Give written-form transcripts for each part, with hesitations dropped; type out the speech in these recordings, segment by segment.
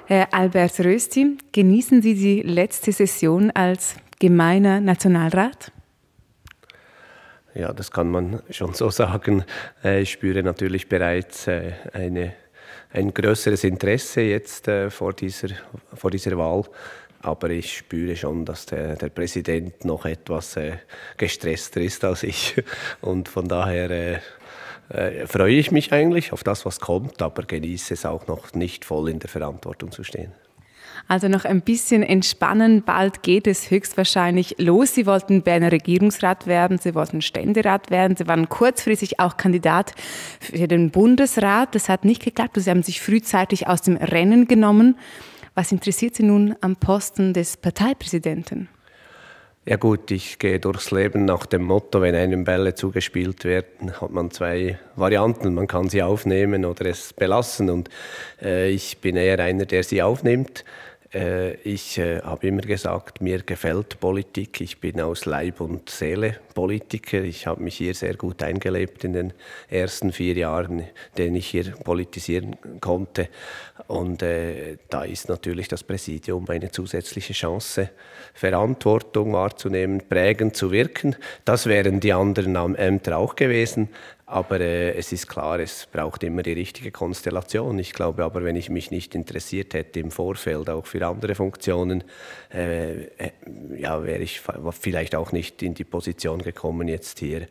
Herr Albert Rösti, genießen Sie die letzte Session als gemeiner Nationalrat? Ja, das kann man schon so sagen. Ich spüre natürlich bereits ein größeres Interesse jetzt vor dieser Wahl. Aber ich spüre schon, dass der Präsident noch etwas gestresster ist als ich. Und von daher freue ich mich eigentlich auf das, was kommt, aber genieße es auch noch nicht voll in der Verantwortung zu stehen. Also noch ein bisschen entspannen, bald geht es höchstwahrscheinlich los. Sie wollten Berner Regierungsrat werden, Sie wollten Ständerat werden, Sie waren kurzfristig auch Kandidat für den Bundesrat. Das hat nicht geklappt, Sie haben sich frühzeitig aus dem Rennen genommen. Was interessiert Sie nun am Posten des Parteipräsidenten? Ja gut, ich gehe durchs Leben nach dem Motto, wenn einem Bälle zugespielt werden, hat man zwei Varianten. Man kann sie aufnehmen oder es belassen. Und ich bin eher einer, der sie aufnimmt. Ich habe immer gesagt, mir gefällt Politik. Ich bin aus Leib und Seele Politiker. Ich habe mich hier sehr gut eingelebt in den ersten 4 Jahren, in denen ich hier politisieren konnte. Und da ist natürlich das Präsidium eine zusätzliche Chance, Verantwortung wahrzunehmen, prägend zu wirken. Das wären die anderen Ämter auch gewesen. Aber es ist klar, es braucht immer die richtige Konstellation. Ich glaube aber, wenn ich mich nicht interessiert hätte im Vorfeld, auch für andere Funktionen, wäre ich vielleicht auch nicht in die Position gekommen, jetzt hier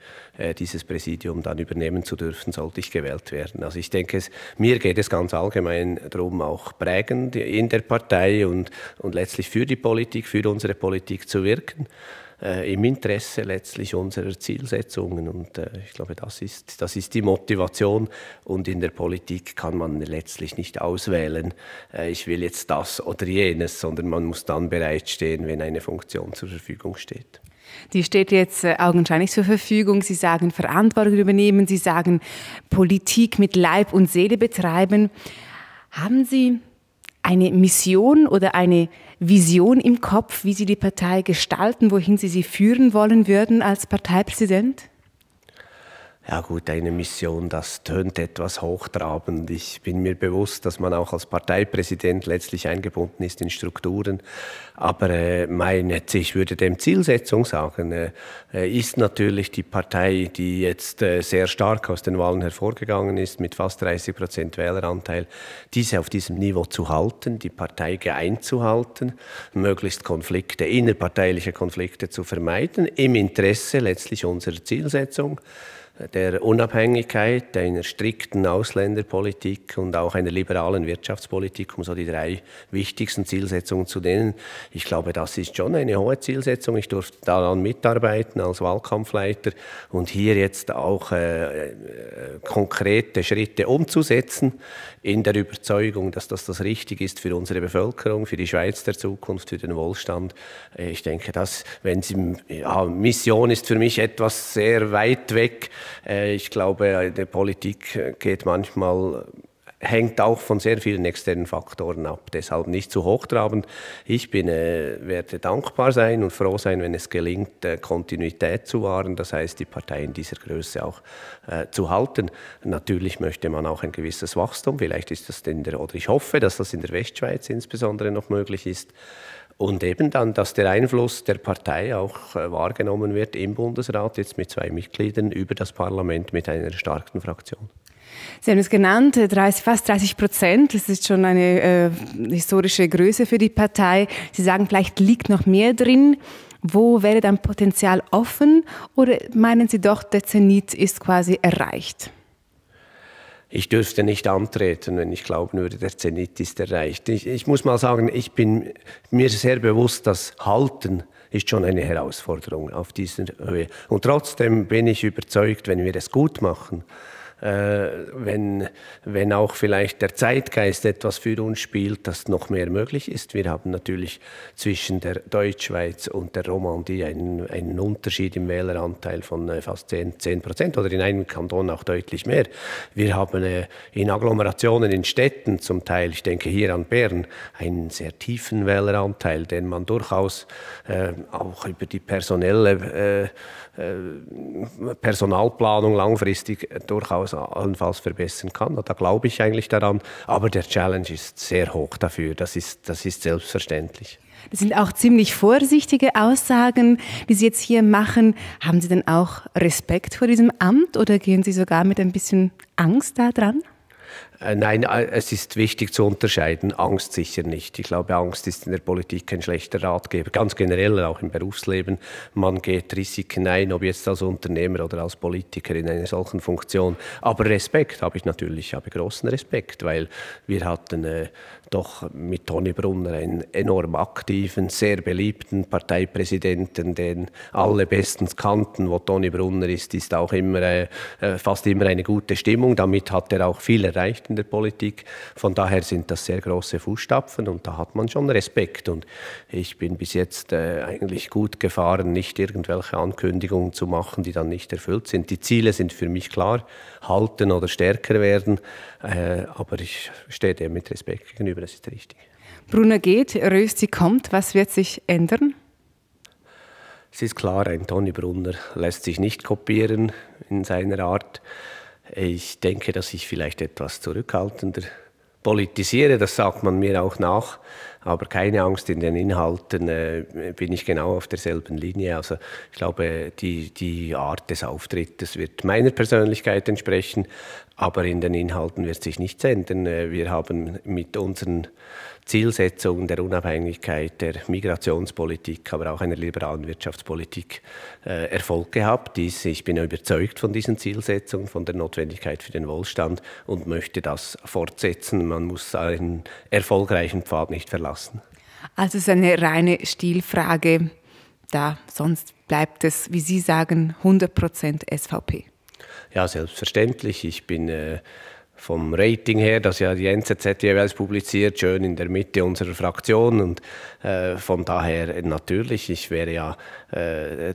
dieses Präsidium dann übernehmen zu dürfen, sollte ich gewählt werden. Also ich denke, mir geht es ganz allgemein darum, auch prägend in der Partei und letztlich für die Politik, für unsere Politik zu wirken. Im Interesse letztlich unserer Zielsetzungen. Und ich glaube, das ist die Motivation. Und in der Politik kann man letztlich nicht auswählen, ich will jetzt das oder jenes, sondern man muss dann bereitstehen, wenn eine Funktion zur Verfügung steht. Die steht jetzt augenscheinlich zur Verfügung. Sie sagen Verantwortung übernehmen, Sie sagen Politik mit Leib und Seele betreiben. Haben Sie eine Mission oder eine Vision im Kopf, wie Sie die Partei gestalten, wohin Sie sie führen wollen würden als Parteipräsident? Ja gut, eine Mission, das tönt etwas hochtrabend. Ich bin mir bewusst, dass man auch als Parteipräsident letztlich eingebunden ist in Strukturen. Aber ich würde dem Zielsetzung sagen, ist natürlich die Partei, die jetzt sehr stark aus den Wahlen hervorgegangen ist, mit fast 30% Wähleranteil, diese auf diesem Niveau zu halten, die Partei geeint zu halten, möglichst Konflikte, innerparteiliche Konflikte zu vermeiden, im Interesse letztlich unserer Zielsetzung, der Unabhängigkeit, einer strikten Ausländerpolitik und auch einer liberalen Wirtschaftspolitik, um so die 3 wichtigsten Zielsetzungen zu nennen. Ich glaube, das ist schon eine hohe Zielsetzung. Ich durfte daran mitarbeiten als Wahlkampfleiter und hier jetzt auch konkrete Schritte umzusetzen, in der Überzeugung, dass das richtig ist für unsere Bevölkerung, für die Schweiz der Zukunft, für den Wohlstand. Ich denke, Mission ist für mich etwas sehr weit weg. Ich glaube, die Politik hängt auch von sehr vielen externen Faktoren ab. Deshalb nicht zu hochtrabend. Ich werde dankbar sein und froh sein, wenn es gelingt, Kontinuität zu wahren. Das heißt, die Partei in dieser Größe auch zu halten. Natürlich möchte man auch ein gewisses Wachstum. Vielleicht ist das ich hoffe, dass das in der Westschweiz insbesondere noch möglich ist. Und eben dann, dass der Einfluss der Partei auch wahrgenommen wird im Bundesrat, jetzt mit 2 Mitgliedern, über das Parlament mit einer starken Fraktion. Sie haben es genannt, fast 30%. Das ist schon eine historische Größe für die Partei. Sie sagen, vielleicht liegt noch mehr drin. Wo wäre dann Potenzial offen? Oder meinen Sie doch, der Zenit ist quasi erreicht? Ich dürfte nicht antreten, wenn ich glauben würde, der Zenit ist erreicht. Ich muss mal sagen, ich bin mir sehr bewusst, dass Halten ist schon eine Herausforderung auf dieser Höhe. Und trotzdem bin ich überzeugt, wenn wir es gut machen, wenn auch vielleicht der Zeitgeist etwas für uns spielt, dass noch mehr möglich ist. Wir haben natürlich zwischen der Deutschschweiz und der Romandie einen Unterschied im Wähleranteil von fast 10% oder in einem Kanton auch deutlich mehr. Wir haben in Agglomerationen, in Städten zum Teil, ich denke hier an Bern, einen sehr tiefen Wähleranteil, den man durchaus auch über die Personalplanung langfristig durchaus allenfalls verbessern kann. Da glaube ich eigentlich daran. Aber der Challenge ist sehr hoch dafür. Das ist selbstverständlich. Das sind auch ziemlich vorsichtige Aussagen, die Sie jetzt hier machen. Haben Sie denn auch Respekt vor diesem Amt oder gehen Sie sogar mit ein bisschen Angst da dran? Nein, es ist wichtig zu unterscheiden. Angst sicher nicht. Ich glaube, Angst ist in der Politik ein schlechter Ratgeber. Ganz generell, auch im Berufsleben. Man geht Risiken ein, ob jetzt als Unternehmer oder als Politiker in einer solchen Funktion. Aber Respekt habe ich natürlich. Ich habe großen Respekt, weil wir hatten doch mit Toni Brunner einen enorm aktiven, sehr beliebten Parteipräsidenten, den alle bestens kannten. Wo Toni Brunner ist auch immer, fast immer eine gute Stimmung. Damit hat er auch viel erreicht in der Politik. Von daher sind das sehr große Fußstapfen und da hat man schon Respekt. Und ich bin bis jetzt eigentlich gut gefahren, nicht irgendwelche Ankündigungen zu machen, die dann nicht erfüllt sind. Die Ziele sind für mich klar, halten oder stärker werden, aber ich stehe dem mit Respekt gegenüber, das ist richtig. Brunner geht, Rösti kommt. Was wird sich ändern? Es ist klar, ein Toni Brunner lässt sich nicht kopieren in seiner Art. Ich denke, dass ich vielleicht etwas zurückhaltender politisiere, das sagt man mir auch nach, aber keine Angst, in den Inhalten bin ich genau auf derselben Linie. Also ich glaube, die Art des Auftrittes wird meiner Persönlichkeit entsprechen, aber in den Inhalten wird sich nichts ändern. Wir haben mit unseren Zielsetzungen der Unabhängigkeit, der Migrationspolitik, aber auch einer liberalen Wirtschaftspolitik Erfolg gehabt. Ich bin überzeugt von diesen Zielsetzungen, von der Notwendigkeit für den Wohlstand und möchte das fortsetzen. Man muss einen erfolgreichen Pfad nicht verlassen. Also es ist eine reine Stilfrage. Sonst bleibt es, wie Sie sagen, 100% SVP. Ja, selbstverständlich. Ich bin vom Rating her, das ja die NZZ jeweils publiziert, schön in der Mitte unserer Fraktion und von daher natürlich, ich wäre ja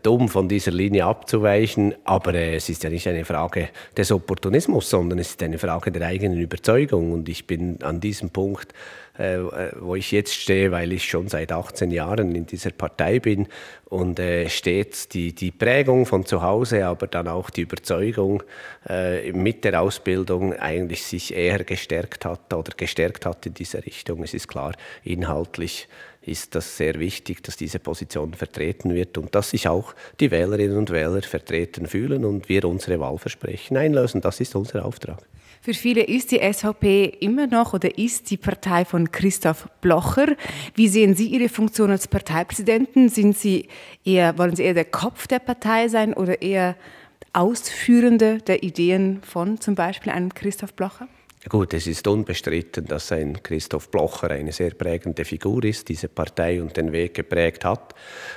dumm, von dieser Linie abzuweichen, aber es ist ja nicht eine Frage des Opportunismus, sondern es ist eine Frage der eigenen Überzeugung und ich bin an diesem Punkt, wo ich jetzt stehe, weil ich schon seit 18 Jahren in dieser Partei bin und stets die Prägung von zu Hause, aber dann auch die Überzeugung mit der Ausbildung eigentlich sich eher gestärkt hat in dieser Richtung. Es ist klar, inhaltlich ist das sehr wichtig, dass diese Position vertreten wird und dass sich auch die Wählerinnen und Wähler vertreten fühlen und wir unsere Wahlversprechen einlösen. Das ist unser Auftrag. Für viele ist die SVP immer noch oder ist die Partei von Christoph Blocher. Wie sehen Sie Ihre Funktion als Parteipräsidenten? Wollen Sie eher der Kopf der Partei sein oder eher Ausführende der Ideen von zum Beispiel einem Christoph Blocher? Gut, es ist unbestritten, dass ein Christoph Blocher eine sehr prägende Figur ist, diese Partei und den Weg geprägt hat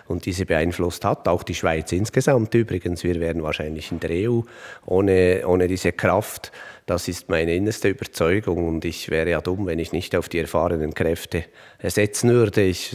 und diese beeinflusst hat. Auch die Schweiz insgesamt übrigens. Wir wären wahrscheinlich in der EU ohne diese Kraft. Das ist meine innerste Überzeugung und ich wäre ja dumm, wenn ich nicht auf die erfahrenen Kräfte setzen würde. Es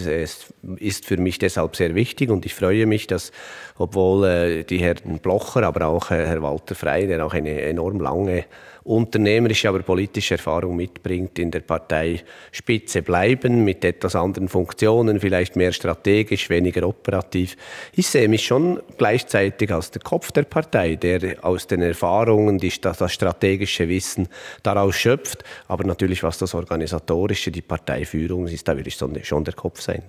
ist für mich deshalb sehr wichtig und ich freue mich, dass obwohl die Herren Blocher, aber auch Herr Walter Frey, der auch eine enorm lange unternehmerische, aber politische Erfahrung mitbringt, in der Parteispitze bleiben, mit etwas anderen Funktionen, vielleicht mehr strategisch, weniger operativ. Ich sehe mich schon gleichzeitig als der Kopf der Partei, der aus den Erfahrungen, das strategische Wissen daraus schöpft, aber natürlich, was das Organisatorische, die Parteiführung ist, da will ich schon der Kopf sein.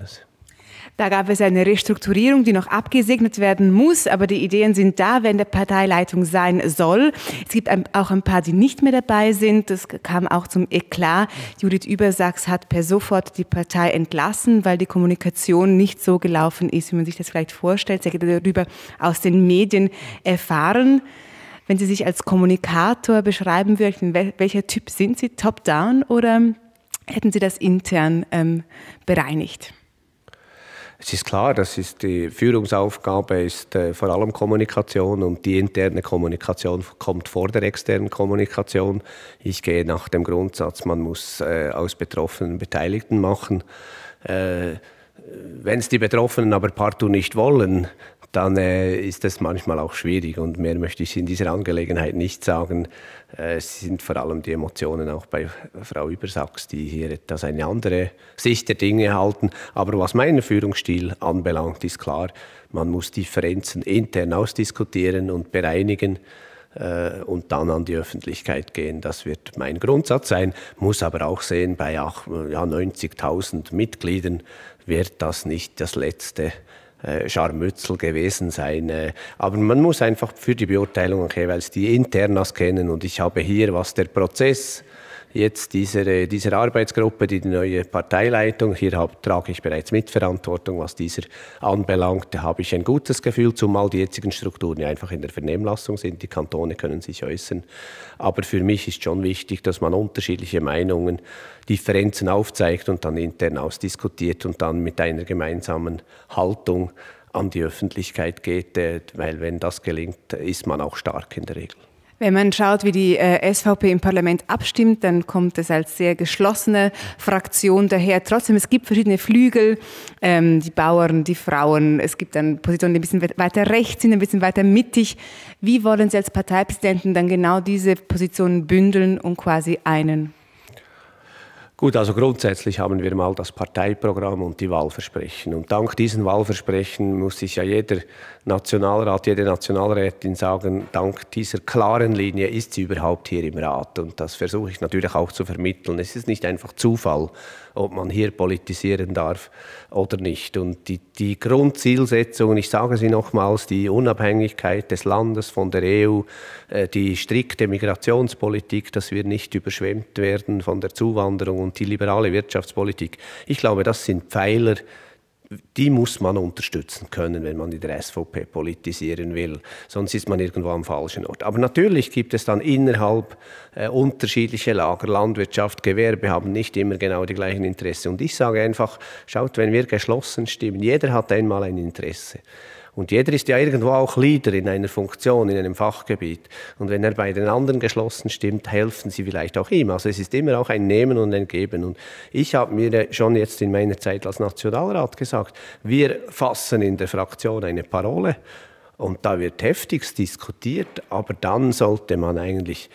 Da gab es eine Restrukturierung, die noch abgesegnet werden muss, aber die Ideen sind da, wer in der Parteileitung sein soll. Es gibt auch ein paar, die nicht mehr dabei sind. Das kam auch zum Eklat. Judith Übersachs hat per sofort die Partei entlassen, weil die Kommunikation nicht so gelaufen ist, wie man sich das vielleicht vorstellt. Sie hat darüber aus den Medien erfahren. Wenn Sie sich als Kommunikator beschreiben würden, welcher Typ sind Sie? Top-down oder hätten Sie das intern bereinigt? Es ist klar, die Führungsaufgabe ist vor allem Kommunikation und die interne Kommunikation kommt vor der externen Kommunikation. Ich gehe nach dem Grundsatz, man muss aus Betroffenen Beteiligten machen. Wenn es die Betroffenen aber partout nicht wollen, dann ist es manchmal auch schwierig und mehr möchte ich in dieser Angelegenheit nicht sagen. Es sind vor allem die Emotionen auch bei Frau Übersachs, die hier etwas eine andere Sicht der Dinge halten. Aber was meinen Führungsstil anbelangt, ist klar, man muss Differenzen intern ausdiskutieren und bereinigen. und dann an die Öffentlichkeit gehen. Das wird mein Grundsatz sein, muss aber auch sehen, bei 90.000 Mitgliedern wird das nicht das letzte Scharmützel gewesen sein. Aber man muss einfach für die Beurteilung jeweils die Internas kennen, und ich habe hier, was der Prozess jetzt dieser Arbeitsgruppe, die neue Parteileitung, hier trage ich bereits Mitverantwortung, was dieser anbelangt, da habe ich ein gutes Gefühl, zumal die jetzigen Strukturen ja einfach in der Vernehmlassung sind, die Kantone können sich äußern. Aber für mich ist schon wichtig, dass man unterschiedliche Meinungen, Differenzen aufzeigt und dann intern ausdiskutiert und dann mit einer gemeinsamen Haltung an die Öffentlichkeit geht, weil wenn das gelingt, ist man auch stark in der Regel. Wenn man schaut, wie die SVP im Parlament abstimmt, dann kommt es als sehr geschlossene Fraktion daher. Trotzdem, es gibt verschiedene Flügel, die Bauern, die Frauen. Es gibt dann Positionen, die ein bisschen weiter rechts sind, ein bisschen weiter mittig. Wie wollen Sie als Parteipräsidenten dann genau diese Positionen bündeln und quasi einen? Gut, also grundsätzlich haben wir mal das Parteiprogramm und die Wahlversprechen. Und dank diesen Wahlversprechen muss sich ja jeder Nationalrat, jede Nationalrätin sagen, dank dieser klaren Linie ist sie überhaupt hier im Rat. Und das versuche ich natürlich auch zu vermitteln. Es ist nicht einfach Zufall, ob man hier politisieren darf oder nicht. Und die Grundzielsetzungen, ich sage sie nochmals, die Unabhängigkeit des Landes von der EU, die strikte Migrationspolitik, dass wir nicht überschwemmt werden von der Zuwanderung und die liberale Wirtschaftspolitik. Ich glaube, das sind Pfeiler, die muss man unterstützen können, wenn man in der SVP politisieren will. Sonst ist man irgendwo am falschen Ort. Aber natürlich gibt es dann innerhalb unterschiedliche Lager. Landwirtschaft, Gewerbe haben nicht immer genau die gleichen Interessen. Und ich sage einfach, schaut, wenn wir geschlossen stimmen, jeder hat einmal ein Interesse. Und jeder ist ja irgendwo auch Leader in einer Funktion, in einem Fachgebiet. Und wenn er bei den anderen geschlossen stimmt, helfen sie vielleicht auch ihm. Also es ist immer auch ein Nehmen und ein Geben. Und ich habe mir schon jetzt in meiner Zeit als Nationalrat gesagt, wir fassen in der Fraktion eine Parole und da wird heftigst diskutiert, aber dann sollte man eigentlich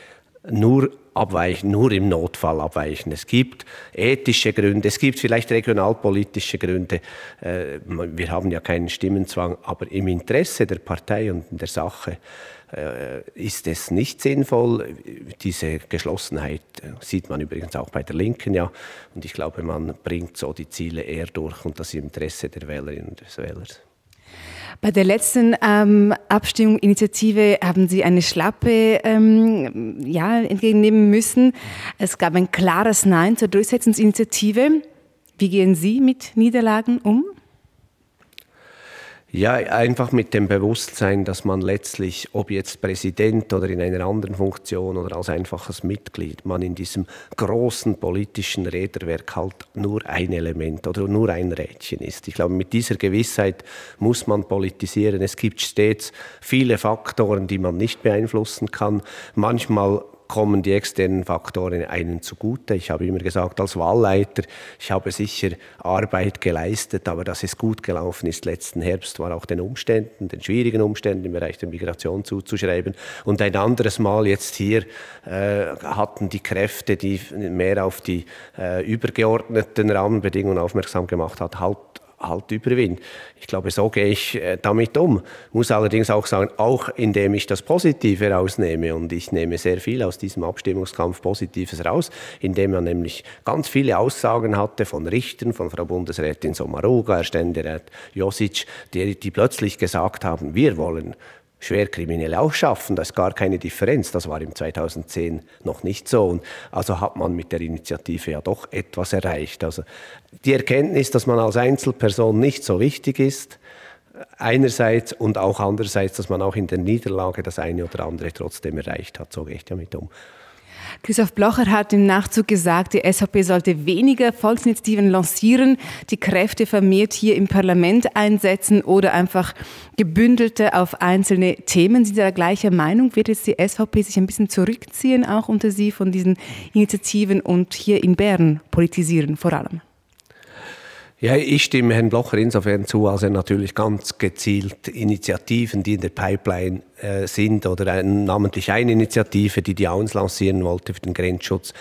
nur abweichen, nur im Notfall abweichen. Es gibt ethische Gründe, es gibt vielleicht regionalpolitische Gründe. Wir haben ja keinen Stimmenzwang, aber im Interesse der Partei und in der Sache ist es nicht sinnvoll. Diese Geschlossenheit sieht man übrigens auch bei der Linken, ja. Und ich glaube, man bringt so die Ziele eher durch und das im Interesse der Wählerinnen und des Wählers. Bei der letzten Abstimmung, Initiative, haben Sie eine Schlappe entgegennehmen müssen. Es gab ein klares Nein zur Durchsetzungsinitiative. Wie gehen Sie mit Niederlagen um? Ja, einfach mit dem Bewusstsein, dass man letztlich, ob jetzt Präsident oder in einer anderen Funktion oder als einfaches Mitglied, man in diesem großen politischen Räderwerk halt nur ein Element oder nur ein Rädchen ist. Ich glaube, mit dieser Gewissheit muss man politisieren. Es gibt stets viele Faktoren, die man nicht beeinflussen kann. Manchmal kommen die externen Faktoren einen zugute. Ich habe immer gesagt, als Wahlleiter, ich habe sicher Arbeit geleistet, aber dass es gut gelaufen ist letzten Herbst, war auch den Umständen, den schwierigen Umständen im Bereich der Migration zuzuschreiben. Und ein anderes Mal jetzt hier hatten die Kräfte, die mehr auf die übergeordneten Rahmenbedingungen aufmerksam gemacht hat, halt überwinden. Ich glaube, so gehe ich damit um. Muss allerdings auch sagen, auch indem ich das Positive rausnehme, und ich nehme sehr viel aus diesem Abstimmungskampf Positives raus, indem man nämlich ganz viele Aussagen hatte von Richtern, von Frau Bundesrätin Sommaruga, Herr Ständerat Josic, die plötzlich gesagt haben, wir wollen Schwerkriminelle ausschaffen, da ist gar keine Differenz. Das war im 2010 noch nicht so. Und also hat man mit der Initiative ja doch etwas erreicht. Also die Erkenntnis, dass man als Einzelperson nicht so wichtig ist, einerseits, und auch andererseits, dass man auch in der Niederlage das eine oder andere trotzdem erreicht hat. So gehe ich damit um. Christoph Blocher hat im Nachzug gesagt, die SVP sollte weniger Volksinitiativen lancieren, die Kräfte vermehrt hier im Parlament einsetzen oder einfach gebündelte auf einzelne Themen. Sind Sie da gleicher Meinung? Wird jetzt die SVP sich ein bisschen zurückziehen, auch unter Sie, von diesen Initiativen und hier in Bern politisieren vor allem? Ja, ich stimme Herrn Blocher insofern zu, als er natürlich ganz gezielt Initiativen, die in der Pipeline sind, oder namentlich eine Initiative, die uns lancieren wollte für den Grenzschutz,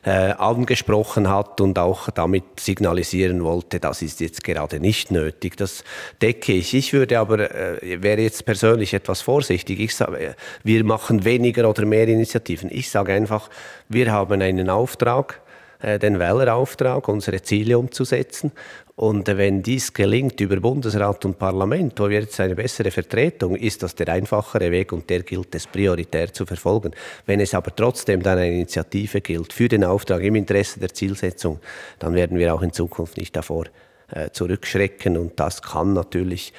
angesprochen hat und auch damit signalisieren wollte, das ist jetzt gerade nicht nötig. Das decke ich. Ich würde aber, wäre jetzt persönlich etwas vorsichtig. Ich sage, wir machen weniger oder mehr Initiativen. Ich sage einfach, wir haben einen Auftrag, den Wählerauftrag, unsere Ziele umzusetzen. Und wenn dies gelingt über Bundesrat und Parlament, wo wir jetzt eine bessere Vertretung, ist das der einfachere Weg und der gilt es prioritär zu verfolgen. Wenn es aber trotzdem dann eine Initiative gilt für den Auftrag im Interesse der Zielsetzung, dann werden wir auch in Zukunft nicht davor zurückschrecken und das kann natürlich,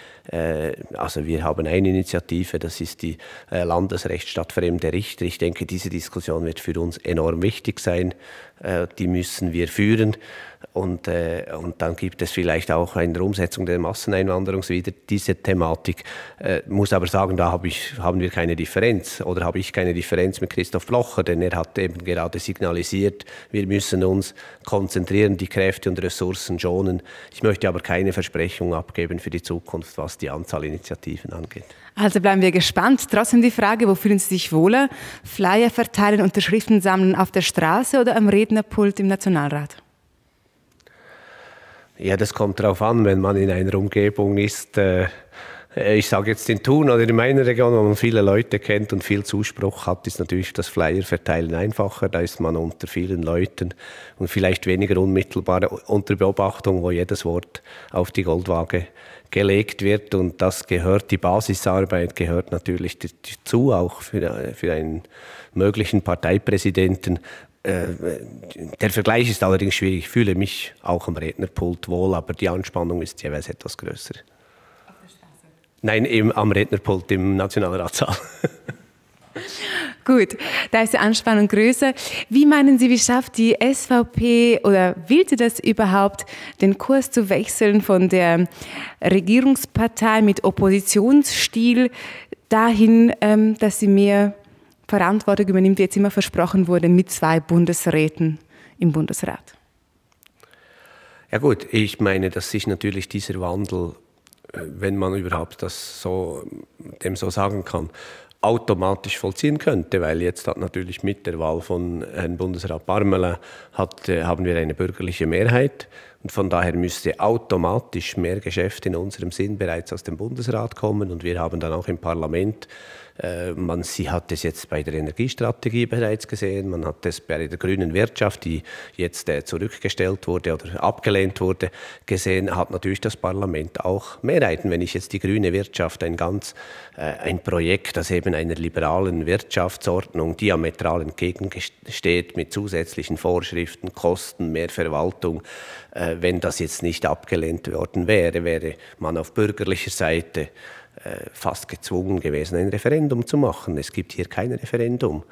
also wir haben eine Initiative, das ist die Landesrecht statt fremde Richter. Ich denke, diese Diskussion wird für uns enorm wichtig sein, die müssen wir führen und dann gibt es vielleicht auch eine Umsetzung der Masseneinwanderung wieder diese Thematik. Muss aber sagen, da haben wir keine Differenz oder habe ich keine Differenz mit Christoph Blocher, denn er hat eben gerade signalisiert, wir müssen uns konzentrieren, die Kräfte und Ressourcen schonen. Ich möchte aber keine Versprechung abgeben für die Zukunft, was die Anzahl Initiativen angeht. Also bleiben wir gespannt. Trotzdem die Frage, wo fühlen Sie sich wohler? Flyer verteilen, Unterschriften sammeln auf der Straße oder am Rednerpult im Nationalrat? Ja, das kommt darauf an, wenn man in einer Umgebung ist, ich sage jetzt in Thun oder in meiner Region, wo man viele Leute kennt und viel Zuspruch hat, ist natürlich das Flyer-Verteilen einfacher. Da ist man unter vielen Leuten und vielleicht weniger unmittelbar unter Beobachtung, wo jedes Wort auf die Goldwaage gelegt wird. Und das gehört, die Basisarbeit gehört natürlich dazu, auch für einen möglichen Parteipräsidenten. Der Vergleich ist allerdings schwierig. Ich fühle mich auch am Rednerpult wohl, aber die Anspannung ist jeweils etwas größer. Nein, am Rednerpult im Nationalratssaal. Gut, da ist die Anspannung größer. Wie meinen Sie, wie schafft die SVP oder will sie das überhaupt, den Kurs zu wechseln von der Regierungspartei mit Oppositionsstil dahin, dass sie mehr Verantwortung übernimmt, wie jetzt immer versprochen wurde, mit 2 Bundesräten im Bundesrat? Ja gut, ich meine, dass sich natürlich dieser Wandel, wenn man überhaupt dem so sagen kann, automatisch vollziehen könnte, weil jetzt hat natürlich mit der Wahl von Herrn Bundesrat Parmelin haben wir eine bürgerliche Mehrheit und von daher müsste automatisch mehr Geschäft in unserem Sinn bereits aus dem Bundesrat kommen und wir haben dann auch im Parlament, sie hat es jetzt bei der Energiestrategie bereits gesehen, man hat es bei der grünen Wirtschaft, die jetzt zurückgestellt wurde oder abgelehnt wurde, gesehen, hat natürlich das Parlament auch Mehrheiten. Wenn ich jetzt die grüne Wirtschaft, ein Projekt, das eben einer liberalen Wirtschaftsordnung diametral entgegensteht, mit zusätzlichen Vorschriften, Kosten, mehr Verwaltung, wenn das jetzt nicht abgelehnt worden wäre, wäre man auf bürgerlicher Seite fast gezwungen gewesen, ein Referendum zu machen. Es gibt hier kein Referendum.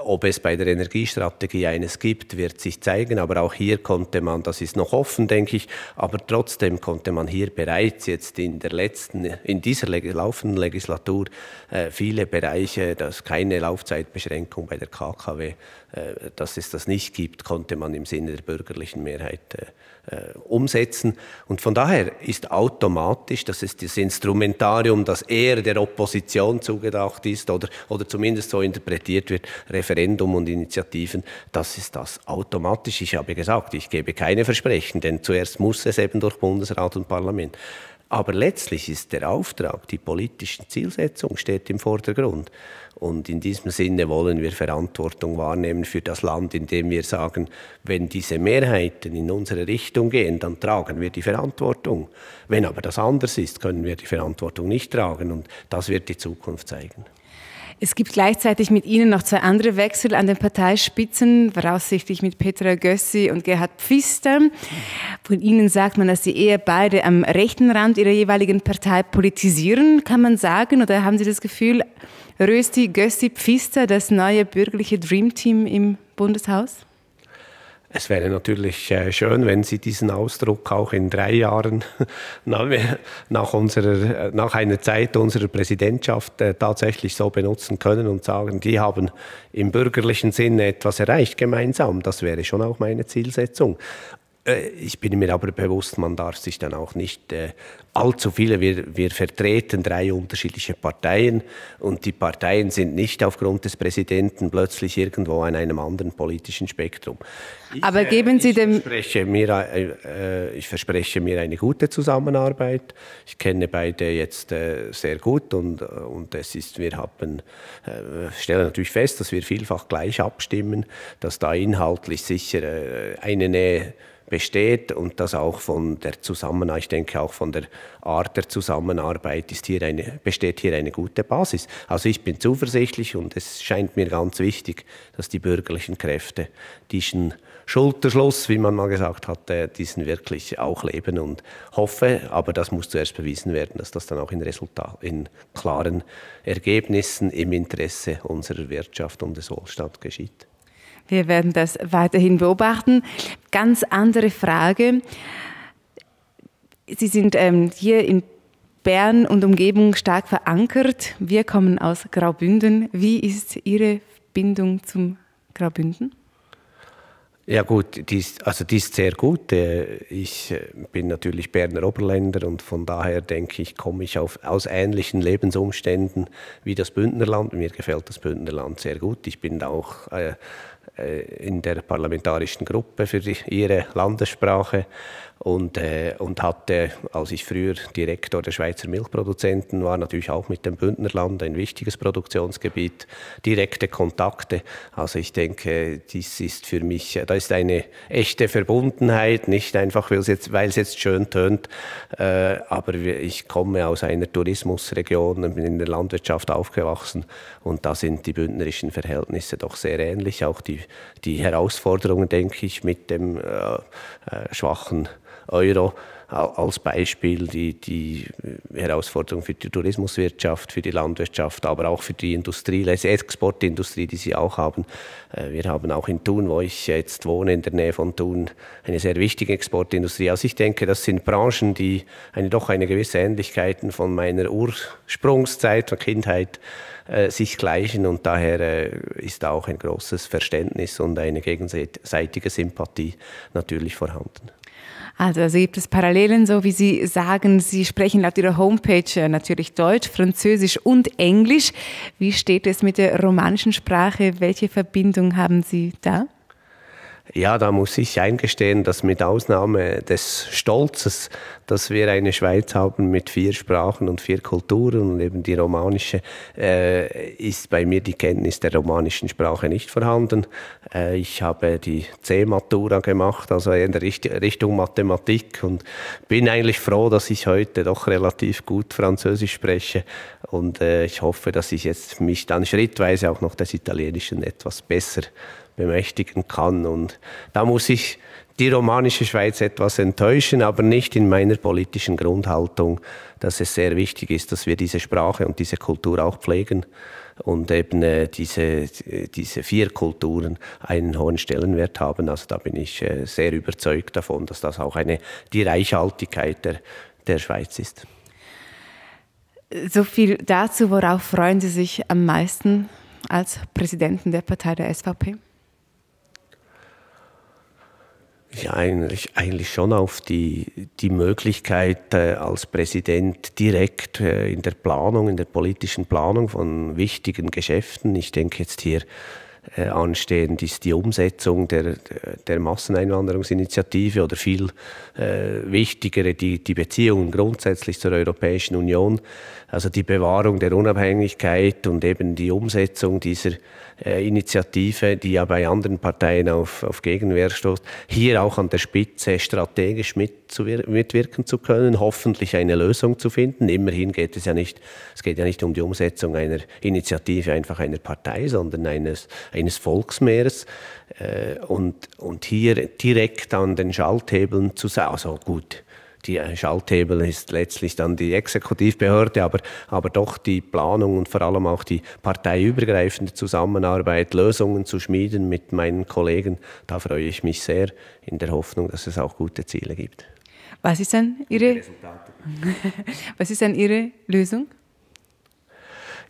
Ob es bei der Energiestrategie eines gibt, wird sich zeigen, aber auch hier konnte man, das ist noch offen, denke ich, aber trotzdem konnte man hier bereits jetzt in dieser laufenden Legislatur viele Bereiche, dass keine Laufzeitbeschränkung bei der KKW, dass es das nicht gibt, konnte man im Sinne der bürgerlichen Mehrheit umsetzen. Und von daher ist automatisch, dass es das Instrumentarium, das eher der Opposition zugedacht ist oder zumindest so interpretiert wird, Referendum und Initiativen, das ist das automatisch. Ich habe gesagt, ich gebe keine Versprechen, denn zuerst muss es eben durch Bundesrat und Parlament. Aber letztlich ist der Auftrag, die politische Zielsetzung steht im Vordergrund. Und in diesem Sinne wollen wir Verantwortung wahrnehmen für das Land, indem wir sagen, wenn diese Mehrheiten in unsere Richtung gehen, dann tragen wir die Verantwortung. Wenn aber das anders ist, können wir die Verantwortung nicht tragen. Und das wird die Zukunft zeigen. Es gibt gleichzeitig mit Ihnen noch 2 andere Wechsel an den Parteispitzen, voraussichtlich mit Petra Gössi und Gerhard Pfister. Von Ihnen sagt man, dass Sie eher beide am rechten Rand Ihrer jeweiligen Partei politisieren, kann man sagen? Oder haben Sie das Gefühl, Rösti, Gössi, Pfister, das neue bürgerliche Dreamteam im Bundeshaus? Es wäre natürlich schön, wenn Sie diesen Ausdruck auch in 3 Jahren nach einer Zeit unserer Präsidentschaft tatsächlich so benutzen können und sagen, die haben im bürgerlichen Sinne etwas erreicht gemeinsam. Das wäre schon auch meine Zielsetzung. Ich bin mir aber bewusst, man darf sich dann auch nicht allzu viele, wir vertreten 3 unterschiedliche Parteien und die Parteien sind nicht aufgrund des Präsidenten plötzlich irgendwo an einem anderen politischen Spektrum. Aber geben Sie dem... Ich verspreche mir eine gute Zusammenarbeit. Ich kenne beide jetzt sehr gut und stellen natürlich fest, dass wir vielfach gleich abstimmen, dass da inhaltlich sicher eine Nähe besteht und dass auch von der Zusammenarbeit, ich denke auch von der Art der Zusammenarbeit besteht hier eine gute Basis. Also ich bin zuversichtlich und es scheint mir ganz wichtig, dass die bürgerlichen Kräfte diesen Schulterschluss, wie man mal gesagt hat, diesen wirklich auch leben und hoffe, aber das muss zuerst bewiesen werden, dass das dann auch in klaren Ergebnissen im Interesse unserer Wirtschaft und des Wohlstands geschieht. Wir werden das weiterhin beobachten. Ganz andere Frage. Sie sind hier in Bern und Umgebung stark verankert. Wir kommen aus Graubünden. Wie ist Ihre Bindung zum Graubünden? Ja gut, die ist sehr gut. Ich bin natürlich Berner Oberländer und von daher denke ich, komme ich aus ähnlichen Lebensumständen wie das Bündnerland. Mir gefällt das Bündnerland sehr gut. Ich bin auch in der parlamentarischen Gruppe für ihre Landessprache und hatte, als ich früher Direktor der Schweizer Milchproduzenten war, natürlich auch mit dem Bündnerland ein wichtiges Produktionsgebiet, direkte Kontakte. Also ich denke, dies ist für mich, da ist eine echte Verbundenheit, nicht einfach, weil es jetzt schön tönt, aber ich komme aus einer Tourismusregion, bin in der Landwirtschaft aufgewachsen und da sind die bündnerischen Verhältnisse doch sehr ähnlich. Auch die Herausforderungen, denke ich, mit dem schwachen Euro als Beispiel, die Herausforderung für die Tourismuswirtschaft, für die Landwirtschaft, aber auch für die Industrie, die Exportindustrie, die sie auch haben. Wir haben auch in Thun, wo ich jetzt wohne, in der Nähe von Thun, eine sehr wichtige Exportindustrie. Also ich denke, das sind Branchen, die doch eine gewisse Ähnlichkeit von meiner Ursprungszeit, von Kindheit sich gleichen und daher ist auch ein großes Verständnis und eine gegenseitige Sympathie natürlich vorhanden. Also gibt es Parallelen, so wie Sie sagen, Sie sprechen laut Ihrer Homepage natürlich Deutsch, Französisch und Englisch. Wie steht es mit der romanischen Sprache? Welche Verbindung haben Sie da? Ja, da muss ich eingestehen, dass mit Ausnahme des Stolzes, dass wir eine Schweiz haben mit 4 Sprachen und 4 Kulturen und eben die romanische, ist bei mir die Kenntnis der romanischen Sprache nicht vorhanden. Ich habe die C-Matura gemacht, also in der Richtung Mathematik und bin eigentlich froh, dass ich heute doch relativ gut Französisch spreche und ich hoffe, dass ich jetzt mich dann schrittweise auch noch des Italienischen etwas besser bemächtigen kann. Und da muss ich die romanische Schweiz etwas enttäuschen, aber nicht in meiner politischen Grundhaltung, dass es sehr wichtig ist, dass wir diese Sprache und diese Kultur auch pflegen und eben diese 4 Kulturen einen hohen Stellenwert haben. Also da bin ich sehr überzeugt davon, dass das auch die Reichhaltigkeit der Schweiz ist. So viel dazu. Worauf freuen Sie sich am meisten als Präsidenten der Partei der SVP? Ja, eigentlich schon auf die Möglichkeit, als Präsident direkt in der politischen Planung von wichtigen Geschäften, ich denke jetzt hier anstehend ist die Umsetzung der Masseneinwanderungsinitiative oder viel wichtigere die Beziehungen grundsätzlich zur Europäischen Union, also die Bewahrung der Unabhängigkeit und eben die Umsetzung dieser Initiative, die ja bei anderen Parteien auf Gegenwehr stößt, hier auch an der Spitze strategisch mitwirken zu können, hoffentlich eine Lösung zu finden. Immerhin geht es geht ja nicht um die Umsetzung einer Initiative einfach einer Partei, sondern eines Volksmeers und hier direkt an den Schalthebeln zu sein. Also gut, die Schalthebel ist letztlich dann die Exekutivbehörde, aber doch die Planung und vor allem auch die parteiübergreifende Zusammenarbeit, Lösungen zu schmieden mit meinen Kollegen, da freue ich mich sehr in der Hoffnung, dass es auch gute Ziele gibt. Was ist denn Ihre Lösung?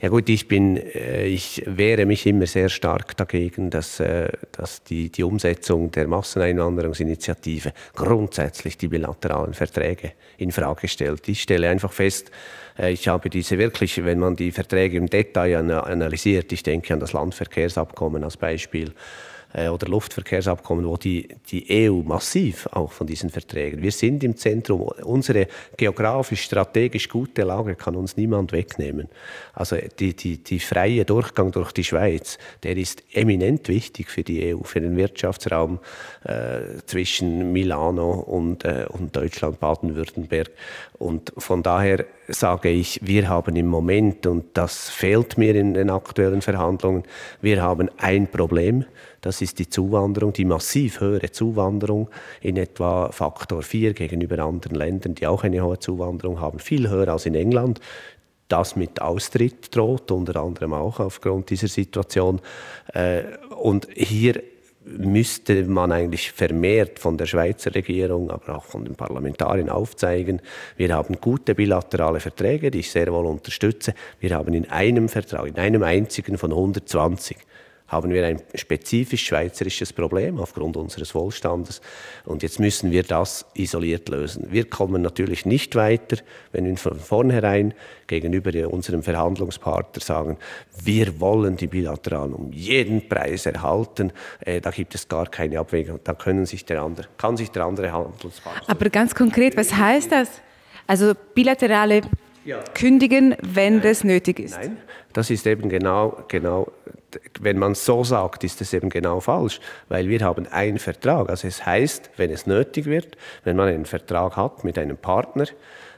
Ja gut, ich wehre mich immer sehr stark dagegen, dass die Umsetzung der Masseneinwanderungsinitiative grundsätzlich die bilateralen Verträge in Frage stellt. Ich stelle einfach fest, ich habe diese wirklich, wenn man die Verträge im Detail analysiert, ich denke an das Landverkehrsabkommen als Beispiel, oder Luftverkehrsabkommen, wo die EU massiv auch von diesen Verträgen. Wir sind im Zentrum. Unsere geografisch, strategisch gute Lage kann uns niemand wegnehmen. Also die freie Durchgang durch die Schweiz, der ist eminent wichtig für die EU, für den Wirtschaftsraum zwischen Milano und Deutschland, Baden-Württemberg. Und von daher sage ich, wir haben im Moment, und das fehlt mir in den aktuellen Verhandlungen, wir haben ein Problem. Das ist die Zuwanderung, die massiv höhere Zuwanderung, in etwa Faktor 4 gegenüber anderen Ländern, die auch eine hohe Zuwanderung haben, viel höher als in England. Das mit Austritt droht, unter anderem auch aufgrund dieser Situation. Und hier müsste man eigentlich vermehrt von der Schweizer Regierung, aber auch von den Parlamentariern aufzeigen, wir haben gute bilaterale Verträge, die ich sehr wohl unterstütze. Wir haben in einem Vertrag, in einem einzigen von 120, haben wir ein spezifisch schweizerisches Problem aufgrund unseres Wohlstandes. Und jetzt müssen wir das isoliert lösen. Wir kommen natürlich nicht weiter, wenn wir von vornherein gegenüber unserem Verhandlungspartner sagen, wir wollen die Bilateralen um jeden Preis erhalten. Da gibt es gar keine Abwägung. Da kann sich der andere Handelspartner. Aber ganz konkret, was heißt das? Also bilaterale kündigen, wenn das nötig ist? Nein, das ist eben genau, wenn man es so sagt, ist es eben genau falsch, weil wir haben einen Vertrag. Also es heißt, wenn es nötig wird, wenn man einen Vertrag hat mit einem Partner,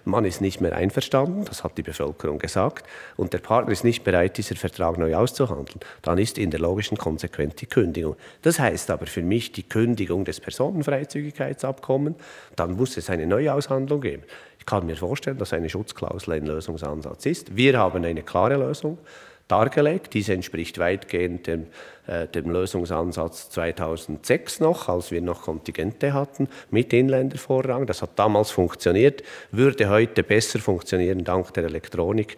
man ist nicht mehr einverstanden, das hat die Bevölkerung gesagt, und der Partner ist nicht bereit, diesen Vertrag neu auszuhandeln, dann ist in der logischen Konsequenz die Kündigung. Das heißt aber für mich die Kündigung des Personenfreizügigkeitsabkommens, dann muss es eine Neuaushandlung geben. Ich kann mir vorstellen, dass eine Schutzklausel ein Lösungsansatz ist. Wir haben eine klare Lösung dargelegt. Diese entspricht weitgehend dem Lösungsansatz 2006 noch, als wir noch Kontingente hatten mit Inländervorrang. Das hat damals funktioniert, würde heute besser funktionieren dank der Elektronik,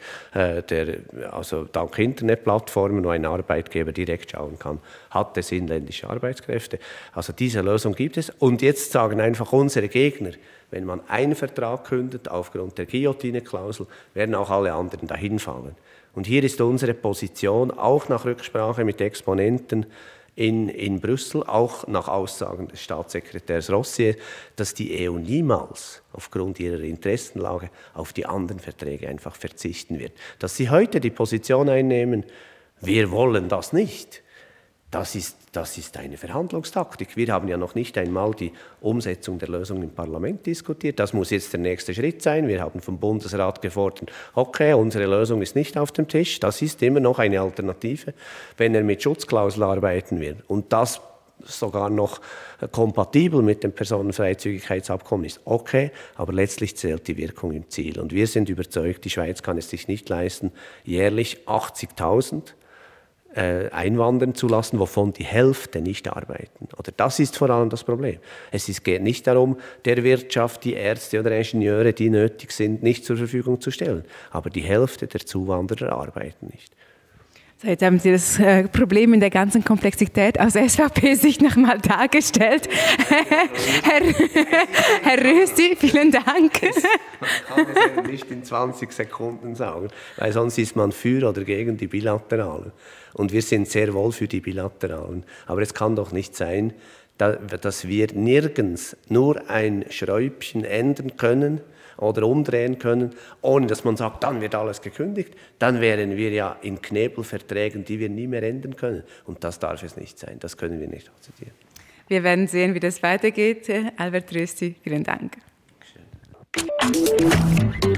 also dank Internetplattformen, wo ein Arbeitgeber direkt schauen kann, hat es inländische Arbeitskräfte. Also diese Lösung gibt es. Und jetzt sagen einfach unsere Gegner, wenn man einen Vertrag kündet aufgrund der Guillotine-Klausel, werden auch alle anderen dahin fallen. Und hier ist unsere Position, auch nach Rücksprache mit Exponenten in Brüssel, auch nach Aussagen des Staatssekretärs Rossier, dass die EU niemals aufgrund ihrer Interessenlage auf die anderen Verträge einfach verzichten wird. Dass sie heute die Position einnehmen, wir wollen das nicht, das ist eine Verhandlungstaktik. Wir haben ja noch nicht einmal die Umsetzung der Lösung im Parlament diskutiert. Das muss jetzt der nächste Schritt sein. Wir haben vom Bundesrat gefordert, okay, unsere Lösung ist nicht auf dem Tisch. Das ist immer noch eine Alternative, wenn er mit Schutzklausel arbeiten will. Und das sogar noch kompatibel mit dem Personenfreizügigkeitsabkommen ist. Okay, aber letztlich zählt die Wirkung im Ziel. Und wir sind überzeugt, die Schweiz kann es sich nicht leisten, jährlich 80.000 einwandern zu lassen, wovon die Hälfte nicht arbeiten. Oder das ist vor allem das Problem. Geht nicht darum, der Wirtschaft die Ärzte oder Ingenieure, die nötig sind, nicht zur Verfügung zu stellen. Aber die Hälfte der Zuwanderer arbeiten nicht. So, jetzt haben Sie das Problem in der ganzen Komplexität aus SVP-Sicht nochmal dargestellt. Herr Rösti, vielen Dank. Man kann es nicht in 20 Sekunden sagen, weil sonst ist man für oder gegen die Bilateralen. Und wir sind sehr wohl für die Bilateralen. Aber es kann doch nicht sein, dass wir nirgends nur ein Schräubchen ändern können oder umdrehen können, ohne dass man sagt, dann wird alles gekündigt. Dann wären wir ja in Knebelverträgen, die wir nie mehr ändern können. Und das darf es nicht sein. Das können wir nicht akzeptieren. Wir werden sehen, wie das weitergeht. Albert Rösti, vielen Dank. Dankeschön.